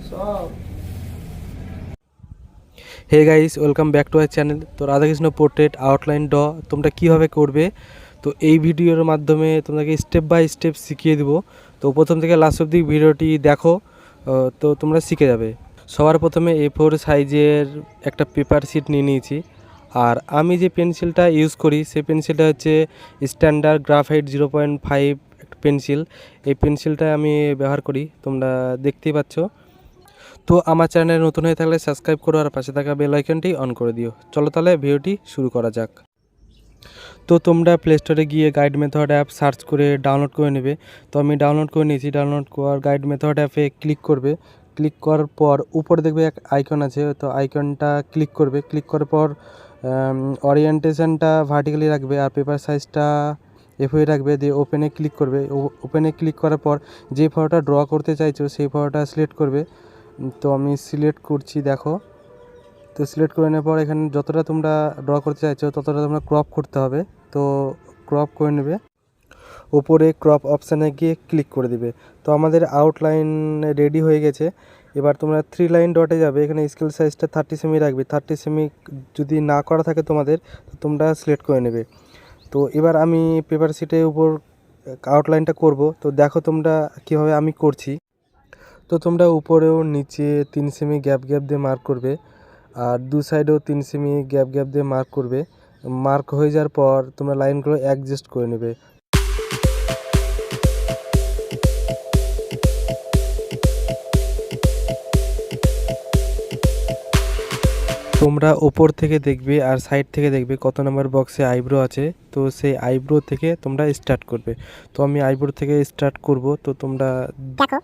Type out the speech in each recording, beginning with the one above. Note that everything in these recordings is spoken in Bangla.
সব। Hey guys, welcome back to our channel. তো রাধাকৃষ্ণ পোর্ট্রেট আউটলাইন ড তোমরা কীভাবে করবে, তো এই ভিডিওর মাধ্যমে তোমাকে স্টেপ বাই স্টেপ শিখিয়ে দেবো। তো প্রথম থেকে লাস্ট অবধি ভিডিওটি দেখো, তো তোমরা শিখে যাবে। সবার প্রথমে A4 সাইজের একটা পেপার শিট নিয়ে নিয়েছি। আর আমি যে পেন্সিলটা ইউজ করি সেই পেন্সিলটা হচ্ছে স্ট্যান্ডার্ড গ্রাফাইট 0.5 একটা পেন্সিল। এই পেন্সিলটা আমি ব্যবহার করি, তোমরা দেখতেই পাচ্ছ। তো আমার চ্যানেলে নতুন হয়ে থাকলে সাবস্ক্রাইব করো আর পাশে থাকা বেল আইকনটি অন করে দিও। চলো তাহলে ভিডিওটি শুরু করা যাক। তো তোমরা প্লে স্টোরে গিয়ে গাইড মেথড অ্যাপ সার্চ করে ডাউনলোড করে নেবে। তো আমি ডাউনলোড করে নিয়েছি। ডাউনলোড করার গাইড মেথড অ্যাপে ক্লিক করবে। ক্লিক করার পর উপরে দেখবে এক আইকন আছে, তো আইকনটা ক্লিক করবে। ক্লিক করার পর ওরিয়েন্টেশনটা ভার্টিক্যালি রাখবে আর পেপার সাইজটা এভাবে রাখবে, দিয়ে ওপেনে ক্লিক করবে। ওপেনে ক্লিক করার পর যে ফটোটা ড্র করতে চাইছো সেই ফটোটা সিলেক্ট করবে। তো আমি সিলেক্ট করছি, দেখো। তো সিলেক্ট করে নেওয়ার পর এখানে যতটা তোমরা ড্র করতে চাইছো ততটা তোমরা ক্রপ করতে হবে। তো ক্রপ করে নেবে, ওপরে ক্রপ অপশানে গিয়ে ক্লিক করে দিবে। তো আমাদের আউটলাইন রেডি হয়ে গেছে। এবার তোমরা 3 লাইন ডটে যাবে, এখানে স্কেল সাইজটা 30 সেমি রাখবে। 30 সেমি যদি না করা থাকে তোমাদের, তো তোমরা সিলেক্ট করে নেবে। তো এবার আমি পেপার শিটের উপর আউটলাইনটা করব। তো দেখো তোমরা কীভাবে আমি করছি। তো তোমরা উপরেও নিচে 3 সেমি গ্যাপ গ্যাপ দিয়ে মার্ক করবে, আর দু সাইডেও 3 সেমি গ্যাপ গ্যাপ দিয়ে মার্ক করবে। মার্ক হয়ে যাওয়ার পর তোমরা লাইনগুলো অ্যাডজাস্ট করে নেবে। তোমরা ওপর থেকে দেখবে আর সাইড থেকে দেখবে কত নম্বর বক্সে আইব্রো আছে। তো সেই আইব্রো থেকে তোমরা স্টার্ট করবে। তো আমি আইব্রো থেকে স্টার্ট করব, তো তোমরা দেখো।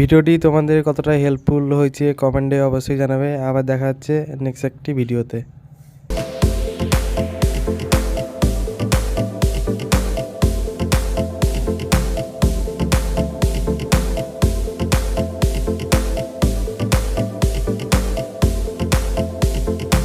ভিডিওটি তোমাদের কতটা হেল্পফুল হয়েছে কমেন্টে অবশ্যই জানাবে। আবার দেখা হচ্ছে নেক্সট একটি ভিডিওতে।